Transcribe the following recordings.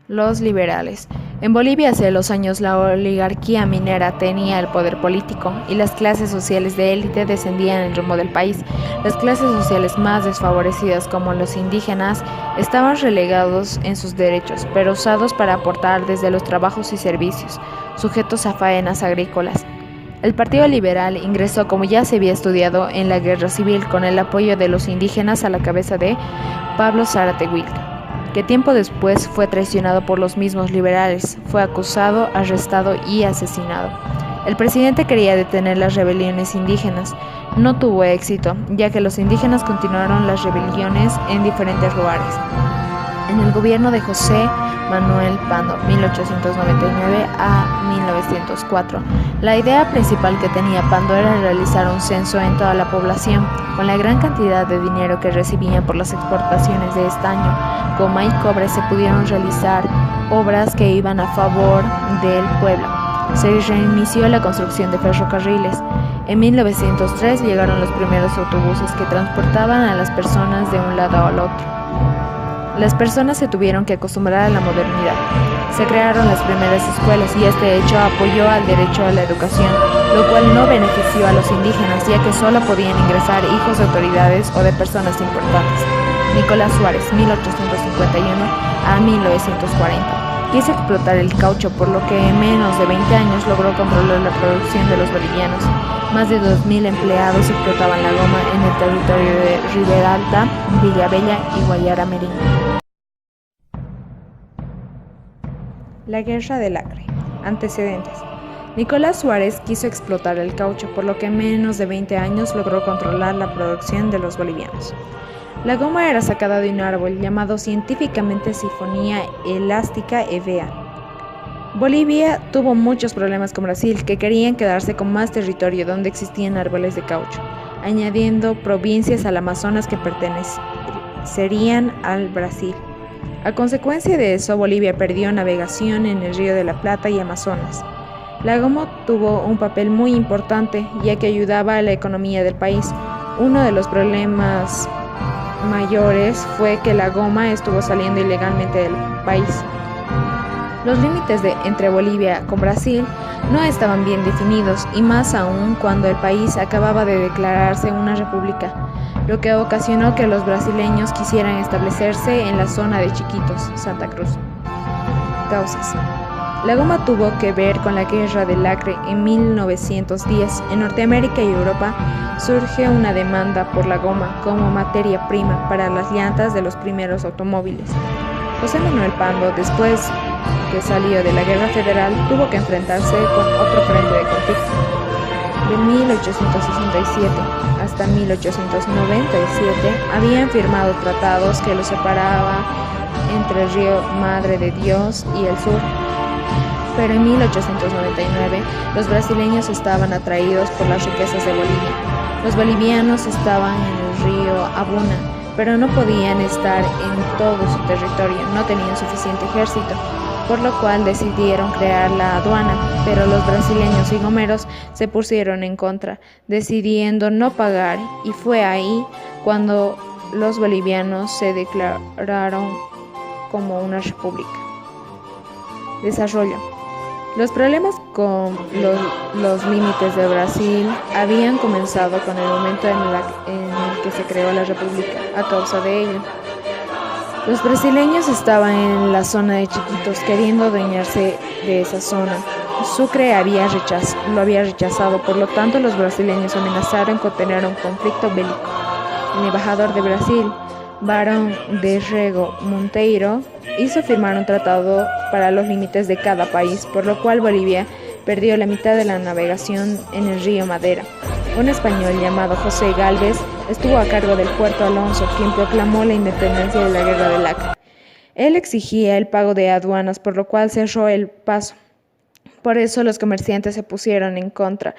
Los liberales. En Bolivia hace los años la oligarquía minera tenía el poder político y las clases sociales de élite descendían el rumbo del país. Las clases sociales más desfavorecidas, como los indígenas, estaban relegados en sus derechos, pero usados para aportar desde los trabajos y servicios, sujetos a faenas agrícolas. El Partido Liberal ingresó, como ya se había estudiado, en la Guerra Civil con el apoyo de los indígenas a la cabeza de Pablo Zárate Huilca, que tiempo después fue traicionado por los mismos liberales, fue acusado, arrestado y asesinado. El presidente quería detener las rebeliones indígenas. No tuvo éxito, ya que los indígenas continuaron las rebeliones en diferentes lugares. En el gobierno de José Manuel Pando, 1899 a 1904, la idea principal que tenía Pando era realizar un censo en toda la población. Con la gran cantidad de dinero que recibían por las exportaciones de estaño, goma y cobre, se pudieron realizar obras que iban a favor del pueblo. Se reinició la construcción de ferrocarriles. En 1903 llegaron los primeros autobuses que transportaban a las personas de un lado al otro. Las personas se tuvieron que acostumbrar a la modernidad. Se crearon las primeras escuelas y este hecho apoyó al derecho a la educación, lo cual no benefició a los indígenas, ya que solo podían ingresar hijos de autoridades o de personas importantes. Nicolás Suárez, 1851 a 1940. Quiso explotar el caucho, por lo que en menos de 20 años logró controlar la producción de los bolivianos. Más de 2.000 empleados explotaban la goma en el territorio de Ribera Alta, Villavella y Guayara Merino. La Guerra del Acre. Antecedentes. Nicolás Suárez quiso explotar el caucho, por lo que en menos de 20 años logró controlar la producción de los bolivianos. La goma era sacada de un árbol llamado científicamente Sifonia elástica hevea. Bolivia tuvo muchos problemas con Brasil, que querían quedarse con más territorio donde existían árboles de caucho, añadiendo provincias al Amazonas que pertenecerían al Brasil. A consecuencia de eso, Bolivia perdió navegación en el Río de la Plata y Amazonas. La goma tuvo un papel muy importante, ya que ayudaba a la economía del país. Uno de los problemas mayores fue que la goma estuvo saliendo ilegalmente del país. Los límites entre Bolivia con Brasil no estaban bien definidos, y más aún cuando el país acababa de declararse una república, lo que ocasionó que los brasileños quisieran establecerse en la zona de Chiquitos, Santa Cruz. Causas. La goma tuvo que ver con la Guerra del Acre en 1910. En Norteamérica y Europa surge una demanda por la goma como materia prima para las llantas de los primeros automóviles. José Manuel Pando, después que salió de la Guerra Federal, tuvo que enfrentarse con otro frente de conflicto. De 1867 hasta 1897 habían firmado tratados que los separaba entre el río Madre de Dios y el sur. Pero en 1899 los brasileños estaban atraídos por las riquezas de Bolivia. Los bolivianos estaban en el río Abuna, pero no podían estar en todo su territorio, no tenían suficiente ejército, por lo cual decidieron crear la aduana, pero los brasileños y gomeros se pusieron en contra, decidiendo no pagar, y fue ahí cuando los bolivianos se declararon como una república. Desarrollo. Los problemas con los límites de Brasil habían comenzado con el momento en el que se creó la república. A causa de ello, los brasileños estaban en la zona de Chiquitos queriendo adueñarse de esa zona. Sucre lo había rechazado, por lo tanto los brasileños amenazaron con tener un conflicto bélico. El embajador de Brasil, Barón de Rego Monteiro, hizo firmar un tratado para los límites de cada país, por lo cual Bolivia perdió la mitad de la navegación en el río Madeira. Un español llamado José Gálvez estuvo a cargo del puerto Alonso, quien proclamó la independencia de la Guerra del Acre. Él exigía el pago de aduanas, por lo cual cerró el paso. Por eso los comerciantes se pusieron en contra,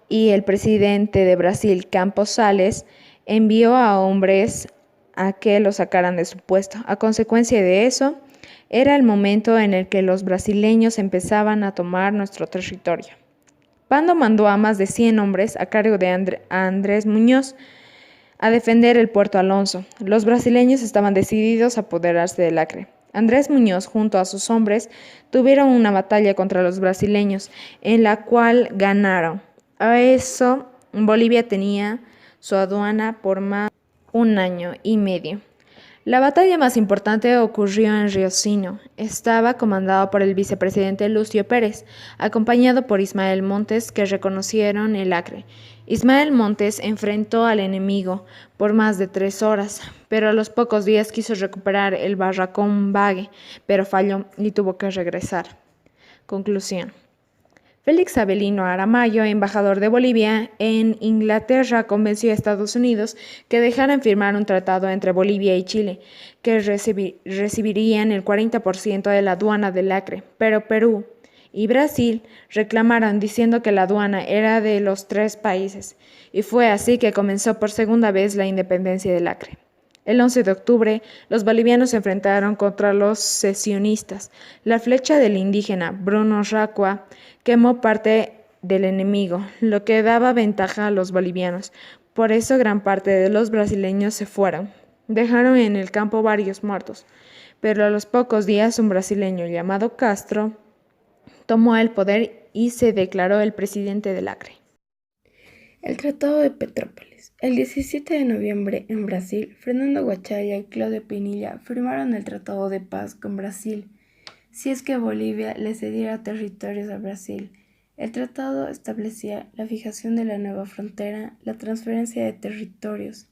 y el presidente de Brasil, Campos Salles, envió a hombres a que lo sacaran de su puesto. A consecuencia de eso, era el momento en el que los brasileños empezaban a tomar nuestro territorio. Pando mandó a más de 100 hombres a cargo de Andrés Muñoz a defender el puerto Alonso. Los brasileños estaban decididos a apoderarse del Acre. Andrés Muñoz, junto a sus hombres, tuvieron una batalla contra los brasileños, en la cual ganaron. A eso, Bolivia tenía su aduana por más de 1 año y medio. La batalla más importante ocurrió en Riosinho. Estaba comandado por el vicepresidente Lúcio Pérez, acompañado por Ismael Montes, que reconocieron el Acre. Ismael Montes enfrentó al enemigo por más de 3 horas, pero a los pocos días quiso recuperar el barracón Bague, pero falló y tuvo que regresar. Conclusión. Félix Avelino Aramayo, embajador de Bolivia en Inglaterra, convenció a Estados Unidos que dejaran firmar un tratado entre Bolivia y Chile, que recibirían el 40% de la aduana del Acre, pero Perú y Brasil reclamaron diciendo que la aduana era de los 3 países, y fue así que comenzó por segunda vez la independencia del Acre. El 11 de octubre, los bolivianos se enfrentaron contra los secesionistas. La flecha del indígena Bruno Racua quemó parte del enemigo, lo que daba ventaja a los bolivianos. Por eso gran parte de los brasileños se fueron. Dejaron en el campo varios muertos, pero a los pocos días un brasileño llamado Castro tomó el poder y se declaró el presidente del Acre. El Tratado de Petrópolis. El 17 de noviembre, en Brasil, Fernando Guachaya y Claudio Pinilla firmaron el Tratado de Paz con Brasil, si es que Bolivia le cediera territorios a Brasil. El tratado establecía la fijación de la nueva frontera, la transferencia de territorios.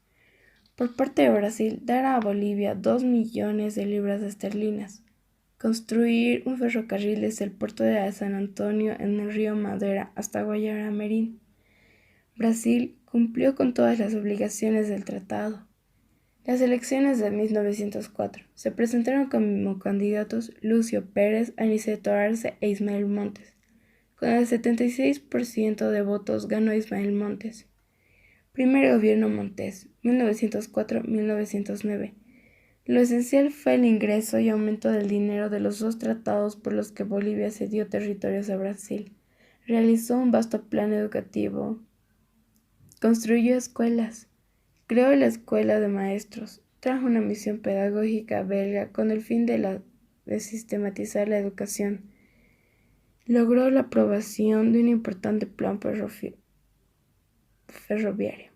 Por parte de Brasil, dar a Bolivia 2 millones de libras esterlinas. Construir un ferrocarril desde el puerto de San Antonio en el río Madeira hasta Guayaramerín. Brasil cumplió con todas las obligaciones del tratado. Las elecciones de 1904 se presentaron como candidatos Lúcio Pérez, Aniceto Arce e Ismael Montes. Con el 76% de votos ganó Ismael Montes. Primer gobierno Montes, 1904-1909. Lo esencial fue el ingreso y aumento del dinero de los 2 tratados por los que Bolivia cedió territorios a Brasil. Realizó un vasto plan educativo. Construyó escuelas. Creó la Escuela de Maestros. Trajo una misión pedagógica belga con el fin de sistematizar la educación. Logró la aprobación de un importante plan ferroviario.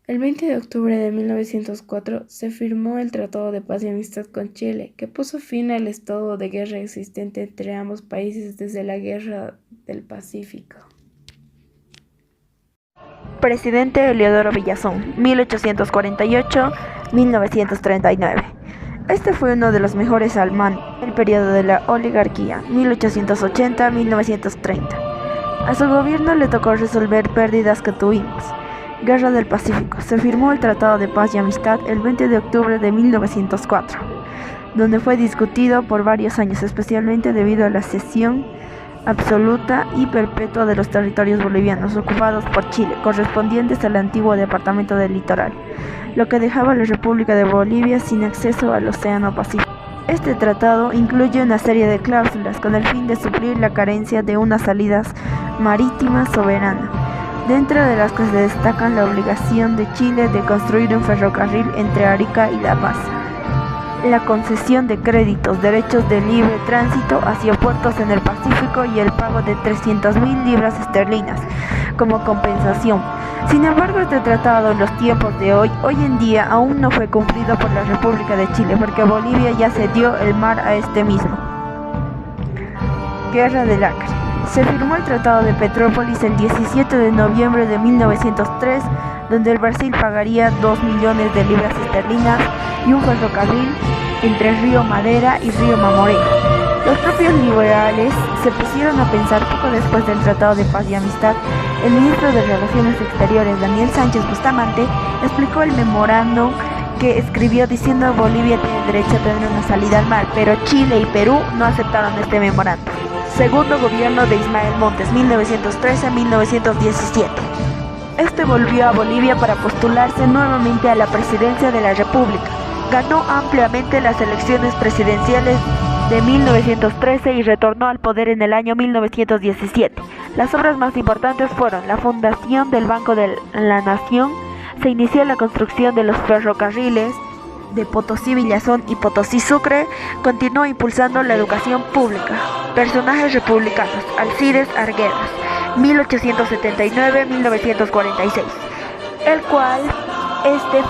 El 20 de octubre de 1904 se firmó el Tratado de Paz y Amistad con Chile, que puso fin al estado de guerra existente entre ambos países desde la Guerra del Pacífico. Presidente Eliodoro Villazón, 1848-1939. Este fue uno de los mejores alemanes del periodo de la oligarquía, 1880-1930. A su gobierno le tocó resolver pérdidas que tuvimos. Guerra del Pacífico. Se firmó el Tratado de Paz y Amistad el 20 de octubre de 1904, donde fue discutido por varios años, especialmente debido a la cesión absoluta y perpetua de los territorios bolivianos ocupados por Chile, correspondientes al antiguo departamento del Litoral, lo que dejaba a la República de Bolivia sin acceso al Océano Pacífico. Este tratado incluye una serie de cláusulas con el fin de suplir la carencia de unas salidas marítimas soberanas, dentro de las que se destacan la obligación de Chile de construir un ferrocarril entre Arica y La Paz, la concesión de créditos, derechos de libre tránsito hacia puertos en el Pacífico y el pago de 300.000 libras esterlinas como compensación. Sin embargo, este tratado en los tiempos de hoy en día aún no fue cumplido por la República de Chile, porque Bolivia ya cedió el mar a este mismo. Guerra del Acre. Se firmó el Tratado de Petrópolis el 17 de noviembre de 1903, donde el Brasil pagaría 2 millones de libras esterlinas y un ferrocarril entre Río Madeira y Río Mamoré. Los propios liberales se pusieron a pensar poco después del Tratado de Paz y Amistad. El ministro de Relaciones Exteriores, Daniel Sánchez Bustamante, explicó el memorándum que escribió diciendo que Bolivia tiene derecho a tener una salida al mar, pero Chile y Perú no aceptaron este memorándum. Segundo gobierno de Ismael Montes, 1913-1917. Este volvió a Bolivia para postularse nuevamente a la presidencia de la República. Ganó ampliamente las elecciones presidenciales de 1913 y retornó al poder en el año 1917. Las obras más importantes fueron la fundación del Banco de la Nación, se inició la construcción de los ferrocarriles de Potosí Villazón y Potosí Sucre, continuó impulsando la educación pública. Personajes republicanos: Alcides Arguedas, 1879-1946, el cual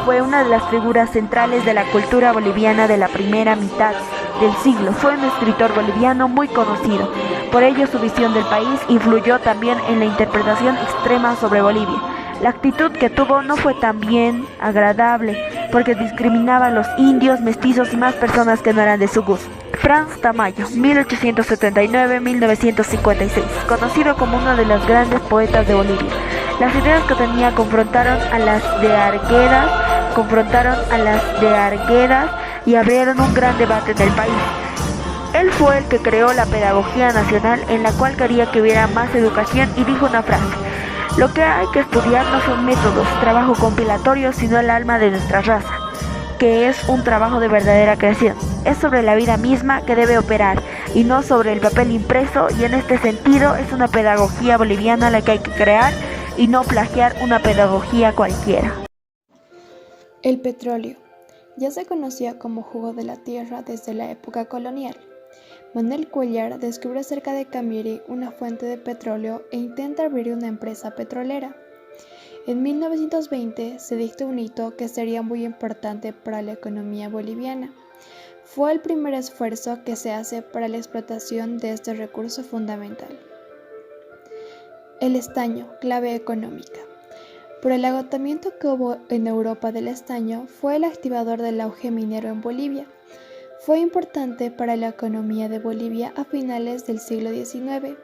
fue una de las figuras centrales de la cultura boliviana de la primera mitad del siglo. Fue un escritor boliviano muy conocido. Por ello, su visión del país influyó también en la interpretación extrema sobre Bolivia. La actitud que tuvo no fue tan bien agradable, porque discriminaba a los indios, mestizos y más personas que no eran de su gusto. Franz Tamayo, 1879-1956, conocido como uno de los grandes poetas de Bolivia. Las ideas que tenía confrontaron a las de Arguedas y abrieron un gran debate en el país. Él fue el que creó la pedagogía nacional, en la cual quería que hubiera más educación, y dijo una frase: lo que hay que estudiar no son métodos, trabajo compilatorio, sino el alma de nuestra raza, que es un trabajo de verdadera creación. Es sobre la vida misma que debe operar, y no sobre el papel impreso, y en este sentido es una pedagogía boliviana la que hay que crear, y no plagiar una pedagogía cualquiera. El petróleo ya se conocía como jugo de la tierra desde la época colonial. Manuel Cuéllar descubre cerca de Camiri una fuente de petróleo e intenta abrir una empresa petrolera. En 1920 se dicta un hito que sería muy importante para la economía boliviana. Fue el primer esfuerzo que se hace para la explotación de este recurso fundamental. El estaño, clave económica. Por el agotamiento que hubo en Europa del estaño, fue el activador del auge minero en Bolivia. Fue importante para la economía de Bolivia a finales del siglo XIX,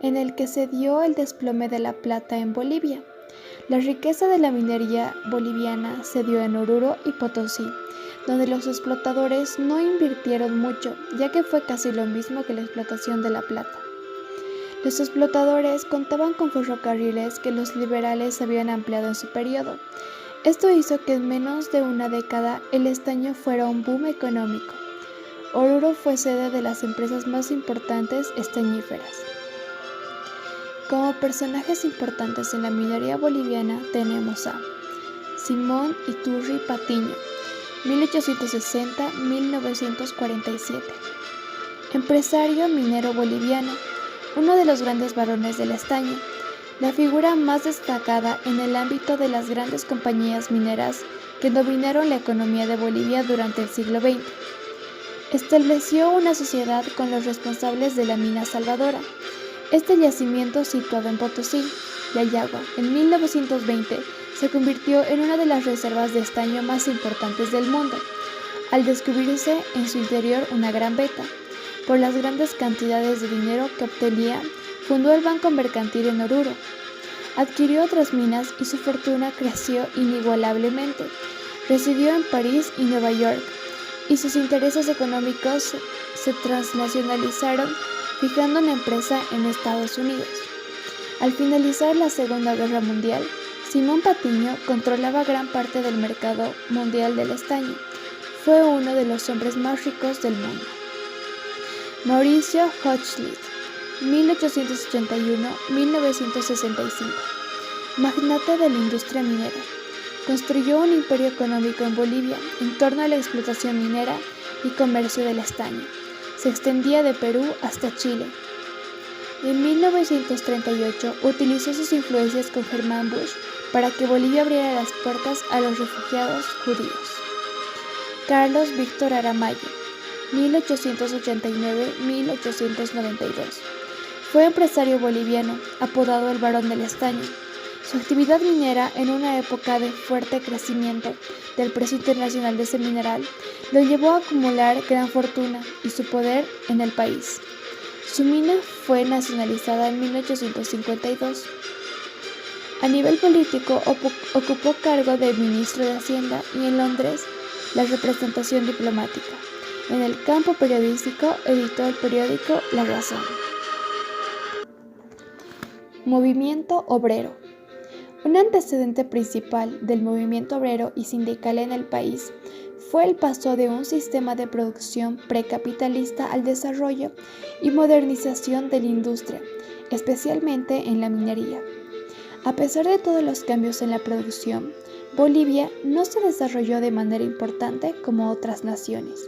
en el que se dio el desplome de la plata en Bolivia. La riqueza de la minería boliviana se dio en Oruro y Potosí, donde los explotadores no invirtieron mucho, ya que fue casi lo mismo que la explotación de la plata. Los explotadores contaban con ferrocarriles que los liberales habían ampliado en su periodo. Esto hizo que en menos de una década el estaño fuera un boom económico. Oruro fue sede de las empresas más importantes estañíferas. Como personajes importantes en la minería boliviana tenemos a Simón Iturri Patiño, 1860-1947, empresario minero boliviano, uno de los grandes varones del estaño, la figura más destacada en el ámbito de las grandes compañías mineras que dominaron la economía de Bolivia durante el siglo XX. Estableció una sociedad con los responsables de la mina Salvadora. Este yacimiento, situado en Potosí, Yayagua, en 1920, se convirtió en una de las reservas de estaño más importantes del mundo, al descubrirse en su interior una gran veta. Por las grandes cantidades de dinero que obtenía, fundó el Banco Mercantil en Oruro. Adquirió otras minas y su fortuna creció inigualablemente. Residió en París y Nueva York, y sus intereses económicos se transnacionalizaron, fijando una empresa en Estados Unidos. Al finalizar la Segunda Guerra Mundial, Simón Patiño controlaba gran parte del mercado mundial del estaño. Fue uno de los hombres más ricos del mundo. Mauricio Hochschild, 1881-1965, magnate de la industria minera. Construyó un imperio económico en Bolivia en torno a la explotación minera y comercio del estaño. Se extendía de Perú hasta Chile. En 1938 utilizó sus influencias con Germán Busch para que Bolivia abriera las puertas a los refugiados judíos. Carlos Víctor Aramayo, 1889-1892. Fue empresario boliviano, apodado el Barón del Estaño. Su actividad minera en una época de fuerte crecimiento del precio internacional de ese mineral lo llevó a acumular gran fortuna y su poder en el país. Su mina fue nacionalizada en 1852. A nivel político ocupó cargo de ministro de Hacienda y en Londres la representación diplomática. En el campo periodístico editó el periódico La Razón. Movimiento obrero. Un antecedente principal del movimiento obrero y sindical en el país fue el paso de un sistema de producción precapitalista al desarrollo y modernización de la industria, especialmente en la minería. A pesar de todos los cambios en la producción, Bolivia no se desarrolló de manera importante como otras naciones.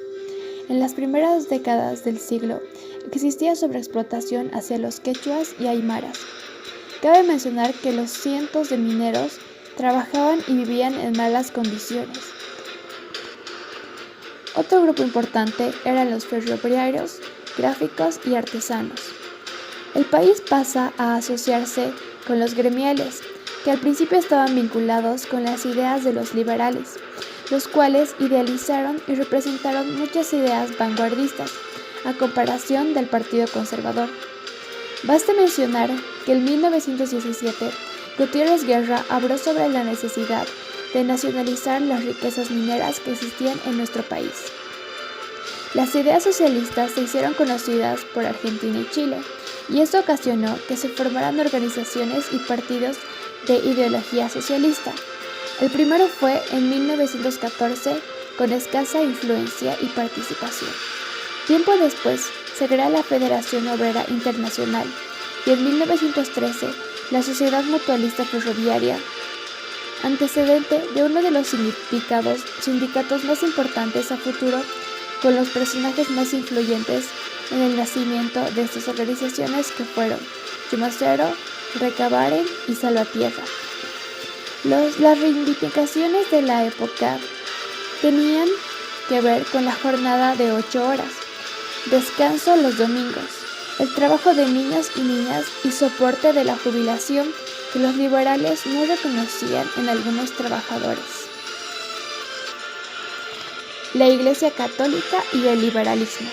En las primeras décadas del siglo existía sobreexplotación hacia los quechuas y aymaras. Cabe mencionar que los cientos de mineros trabajaban y vivían en malas condiciones. Otro grupo importante eran los ferroviarios, gráficos y artesanos. El país pasa a asociarse con los gremiales, que al principio estaban vinculados con las ideas de los liberales, los cuales idealizaron y representaron muchas ideas vanguardistas, a comparación del Partido Conservador. Basta mencionar que en 1917 Gutiérrez Guerra habló sobre la necesidad de nacionalizar las riquezas mineras que existían en nuestro país. Las ideas socialistas se hicieron conocidas por Argentina y Chile, y esto ocasionó que se formaran organizaciones y partidos de ideología socialista. El primero fue en 1914, con escasa influencia y participación. Tiempo después se crea la Federación Obrera Internacional y en 1913 la Sociedad Mutualista Ferroviaria, antecedente de uno de los sindicatos más importantes a futuro, con los personajes más influyentes en el nacimiento de estas organizaciones que fueron Chumacero, Recabarren y Salvatierra. Las reivindicaciones de la época tenían que ver con la jornada de 8 horas, descanso los domingos, el trabajo de niños y niñas y soporte de la jubilación que los liberales no reconocían en algunos trabajadores. La Iglesia Católica y el liberalismo.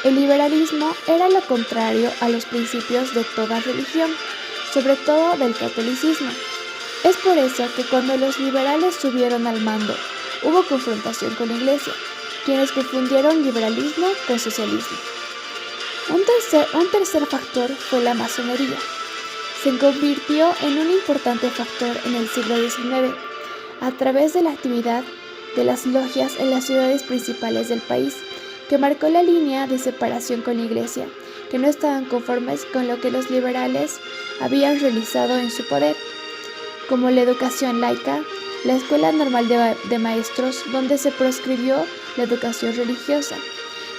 El liberalismo era lo contrario a los principios de toda religión, sobre todo del catolicismo. Es por eso que cuando los liberales subieron al mando, hubo confrontación con la Iglesia, quienes confundieron liberalismo con socialismo. Un tercer factor fue la masonería. Se convirtió en un importante factor en el siglo XIX, a través de la actividad de las logias en las ciudades principales del país, que marcó la línea de separación con la Iglesia, que no estaban conformes con lo que los liberales habían realizado en su poder, como la educación laica, la Escuela Normal de Maestros, donde se proscribió la educación religiosa,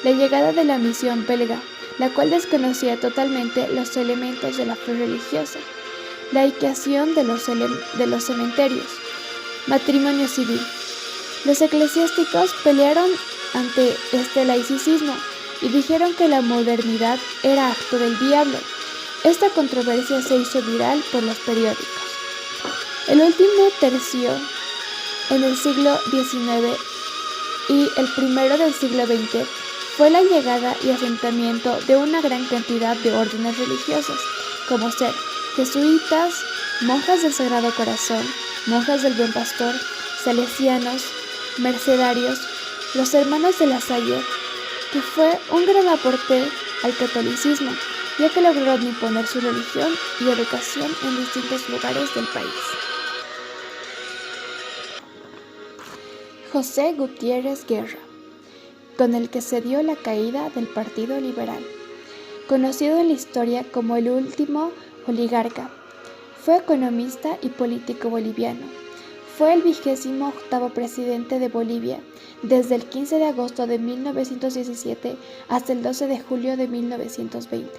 la llegada de la misión belga, la cual desconocía totalmente los elementos de la fe religiosa, la laicación de los cementerios, matrimonio civil. Los eclesiásticos pelearon ante este laicismo y dijeron que la modernidad era acto del diablo. Esta controversia se hizo viral por los periódicos. El último tercio en el siglo XIX y el primero del siglo XX fue la llegada y asentamiento de una gran cantidad de órdenes religiosas, como ser jesuitas, monjas del Sagrado Corazón, monjas del Buen Pastor, salesianos, mercedarios, los hermanos de la Salle, que fue un gran aporte al catolicismo, ya que lograron imponer su religión y educación en distintos lugares del país. José Gutiérrez Guerra, con el que se dio la caída del Partido Liberal. Conocido en la historia como el último oligarca, fue economista y político boliviano. Fue el 28º presidente de Bolivia desde el 15 de agosto de 1917 hasta el 12 de julio de 1920.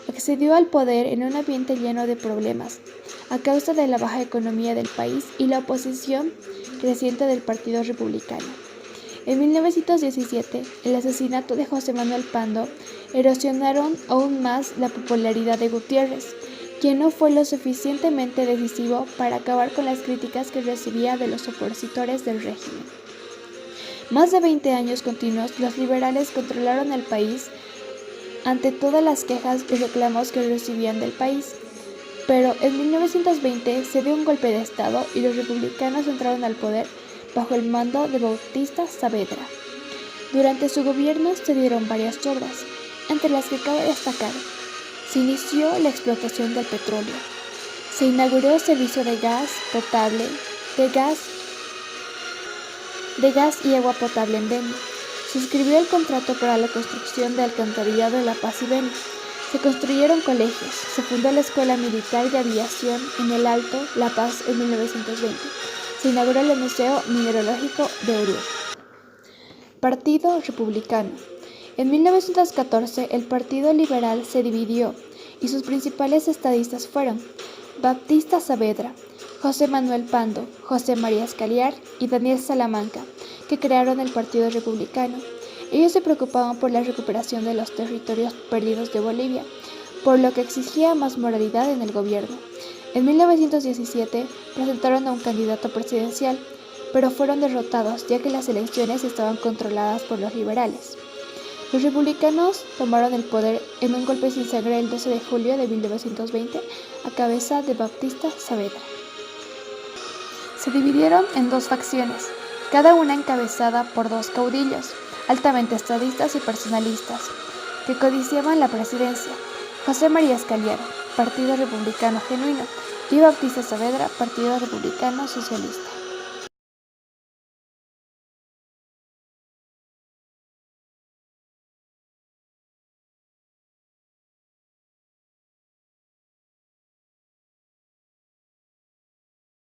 Accedió al poder en un ambiente lleno de problemas, a causa de la baja economía del país y la oposición creciente del Partido Republicano. En 1917, el asesinato de José Manuel Pando erosionaron aún más la popularidad de Gutiérrez, quien no fue lo suficientemente decisivo para acabar con las críticas que recibía de los opositores del régimen. Más de 20 años continuos, los liberales controlaron el país ante todas las quejas y reclamos que recibían del país. Pero en 1920 se dio un golpe de Estado y los republicanos entraron al poder bajo el mando de Bautista Saavedra. Durante su gobierno se dieron varias obras, entre las que cabe destacar: se inició la explotación del petróleo, se inauguró el servicio de gas potable, de gas y agua potable en Beni, suscribió el contrato para la construcción de alcantarillado de La Paz y Beni, se construyeron colegios, se fundó la Escuela Militar de Aviación en el Alto La Paz en 1920, se inauguró el Museo Mineralógico de Oruro. Partido Republicano. En 1914 el Partido Liberal se dividió y sus principales estadistas fueron Baptista Saavedra, José Manuel Pando, José María Escaliar y Daniel Salamanca, que crearon el Partido Republicano. Ellos se preocupaban por la recuperación de los territorios perdidos de Bolivia, por lo que exigía más moralidad en el gobierno. En 1917 presentaron a un candidato presidencial, pero fueron derrotados ya que las elecciones estaban controladas por los liberales. Los republicanos tomaron el poder en un golpe sin sangre el 12 de julio de 1920 a cabeza de Baptista Saavedra. Se dividieron en dos facciones, cada una encabezada por dos caudillos, altamente estadistas y personalistas, que codiciaban la presidencia: José María Escaliar, Partido Republicano Genuino, y Baptista Saavedra, Partido Republicano Socialista.